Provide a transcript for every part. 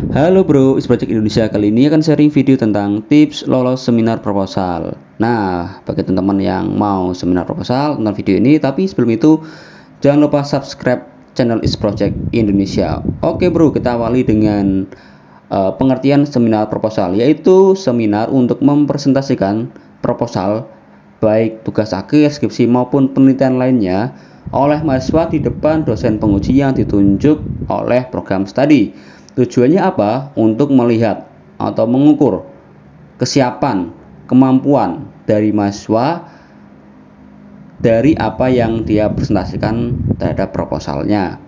Halo bro, Is Project Indonesia. Kali ini akan sharing video tentang tips lolos seminar proposal. Nah, bagi teman-teman yang mau seminar proposal, tonton video ini. Tapi sebelum itu, jangan lupa subscribe channel Is Project Indonesia. Oke bro, kita awali dengan pengertian seminar proposal, yaitu seminar untuk mempresentasikan proposal, baik tugas akhir, skripsi maupun penelitian lainnya, oleh mahasiswa di depan dosen penguji yang ditunjuk oleh program studi. Tujuannya apa? Untuk melihat atau mengukur kesiapan, kemampuan dari mahasiswa dari apa yang dia presentasikan terhadap proposalnya,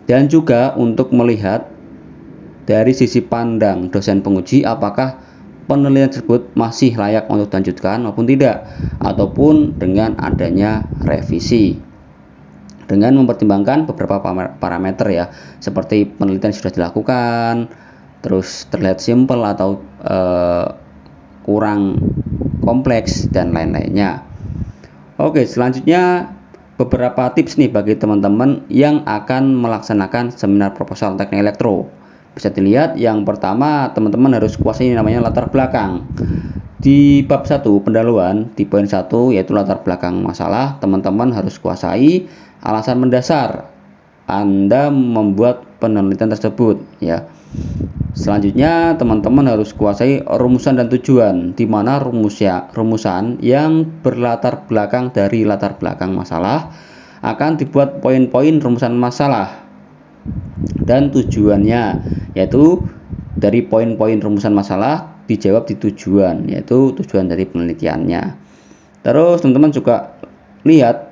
dan juga untuk melihat dari sisi pandang dosen penguji apakah penelitian tersebut masih layak untuk dilanjutkan maupun tidak, ataupun dengan adanya revisi dengan mempertimbangkan beberapa parameter ya, seperti penelitian sudah dilakukan, terus terlihat simpel atau kurang kompleks dan lain-lainnya. Oke, selanjutnya beberapa tips nih bagi teman-teman yang akan melaksanakan seminar proposal teknik elektro. Bisa dilihat, yang pertama teman-teman harus kuasai namanya latar belakang. Di bab 1 pendahuluan, di poin 1 yaitu latar belakang masalah, teman-teman harus kuasai alasan mendasar Anda membuat penelitian tersebut ya. Selanjutnya teman-teman harus kuasai rumusan dan tujuan, di mana rumusan yang berlatar belakang dari latar belakang masalah akan dibuat poin-poin rumusan masalah, dan tujuannya yaitu dari poin-poin rumusan masalah dijawab di tujuan, yaitu tujuan dari penelitiannya. Terus teman-teman juga lihat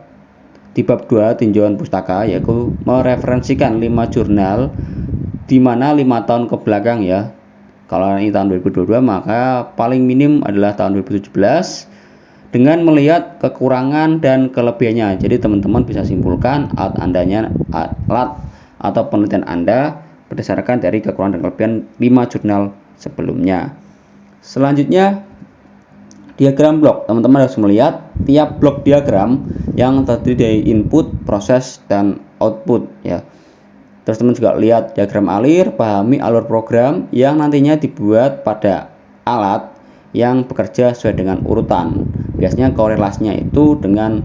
di bab 2 tinjauan pustaka, yaitu mereferensikan 5 jurnal di mana 5 tahun ke belakang ya. Kalau ini tahun 2022, maka paling minim adalah tahun 2017 dengan melihat kekurangan dan kelebihannya. Jadi teman-teman bisa simpulkan alat atau penelitian Anda berdasarkan dari kekurangan dan kelebihan 5 jurnal sebelumnya. Selanjutnya, diagram blok. Teman-teman harus melihat tiap blok diagram yang terdiri dari input, proses, dan output ya. Terus teman juga lihat diagram alir, pahami alur program yang nantinya dibuat pada alat yang bekerja sesuai dengan urutan. Biasanya korelasinya itu dengan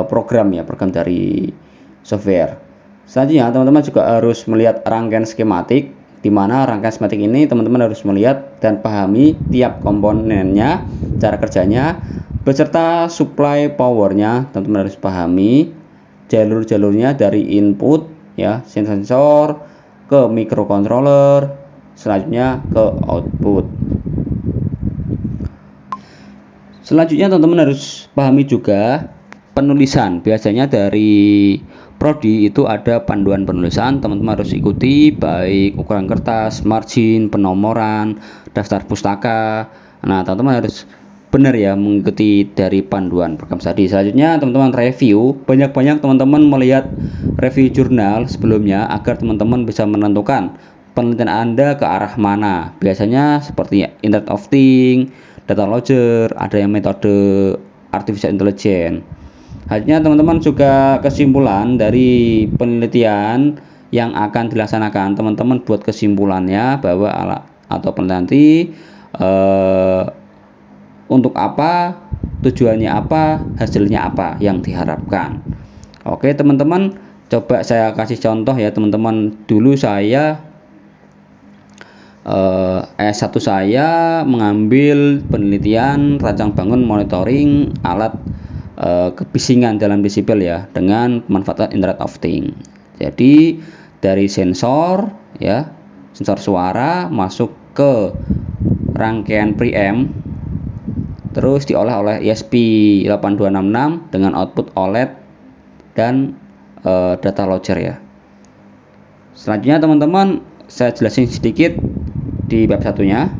program ya, program dari software. Selanjutnya teman-teman juga harus melihat rangkaian skematik, di mana rangkaian skematik ini teman-teman harus melihat dan pahami tiap komponennya, cara kerjanya, beserta supply powernya. Teman-teman harus pahami jalur-jalurnya dari input ya, sensor ke microcontroller, selanjutnya ke output. Selanjutnya teman-teman harus pahami juga penulisan. Biasanya dari prodi itu ada panduan penulisan, teman-teman harus ikuti, baik ukuran kertas, margin, penomoran, daftar pustaka. Nah, teman-teman harus benar ya mengikuti dari panduan program studi. Selanjutnya teman-teman review, banyak-banyak teman-teman melihat review jurnal sebelumnya agar teman-teman bisa menentukan penelitian Anda ke arah mana. Biasanya seperti Internet of Things, data logger, ada yang metode artificial intelligence. Hanya teman-teman juga kesimpulan dari penelitian yang akan dilaksanakan. Teman-teman buat kesimpulannya bahwa alat atau penelitian nanti untuk apa, tujuannya apa, hasilnya apa yang diharapkan. Oke teman-teman, coba saya kasih contoh ya teman-teman. Dulu saya S1 saya mengambil penelitian rancang bangun monitoring alat kebisingan dalam desibel ya, dengan pemanfaatan Internet of Things. Jadi dari sensor ya, sensor suara masuk ke rangkaian preamp, terus diolah oleh ESP8266 dengan output OLED dan data logger ya. Selanjutnya teman-teman saya jelasin sedikit di bab satunya.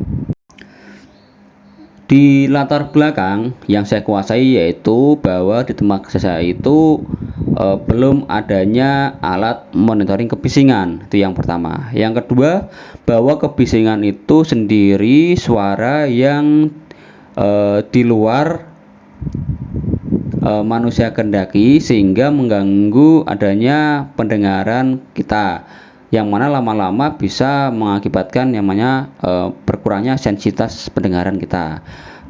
Di latar belakang yang saya kuasai yaitu bahwa di tempat kerja saya itu belum adanya alat monitoring kebisingan, itu yang pertama. Yang kedua, bahwa kebisingan itu sendiri suara yang di luar manusia kehendaki, sehingga mengganggu adanya pendengaran kita. yang mana lama-lama bisa mengakibatkan yang namanya berkurangnya sensitivitas pendengaran kita.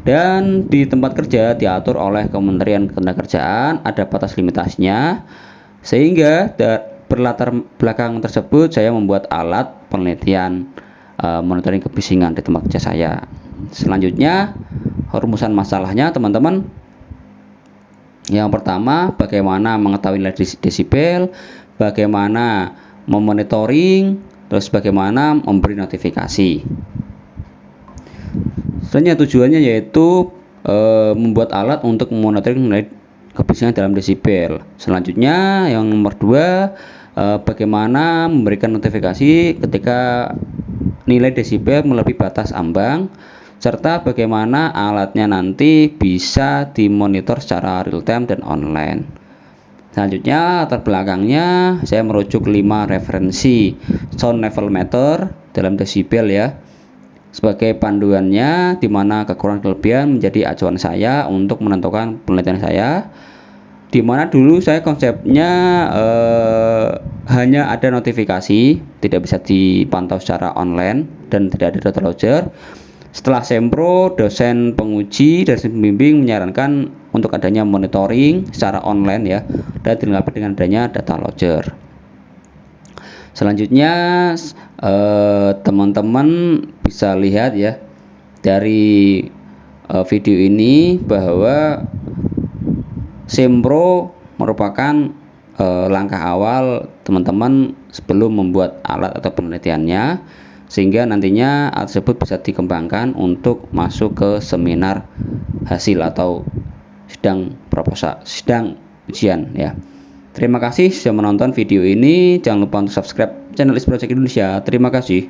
Dan di tempat kerja diatur oleh Kementerian Ketenagakerjaan, ada batas limitasinya, sehingga berlatar belakang tersebut saya membuat alat penelitian monitoring kebisingan di tempat kerja saya. Selanjutnya rumusan masalahnya teman-teman. Yang pertama, bagaimana mengetahui nilai desibel, bagaimana memonitoring, terus bagaimana memberi notifikasi. Selanjutnya tujuannya yaitu membuat alat untuk memonitoring nilai kebisingan dalam desibel. Selanjutnya yang nomor 2, bagaimana memberikan notifikasi ketika nilai desibel melebihi batas ambang, serta bagaimana alatnya nanti bisa dimonitor secara real time dan online. Selanjutnya latar belakangnya saya merujuk 5 referensi sound level meter dalam desibel ya sebagai panduannya, di mana kekurangan kelebihan menjadi acuan saya untuk menentukan penelitian saya. Di mana dulu saya konsepnya hanya ada notifikasi, tidak bisa dipantau secara online dan tidak ada data logger. Setelah Sempro, dosen penguji dan dosen pembimbing menyarankan untuk adanya monitoring secara online ya, dan dilengkapi dengan adanya data logger. Selanjutnya teman-teman bisa lihat ya dari video ini bahwa Sempro merupakan langkah awal teman-teman sebelum membuat alat atau penelitiannya, sehingga nantinya alat tersebut bisa dikembangkan untuk masuk ke seminar hasil atau sidang ujian ya. Terima kasih sudah menonton video ini. Jangan lupa untuk subscribe channel Is Project Indonesia. Terima kasih.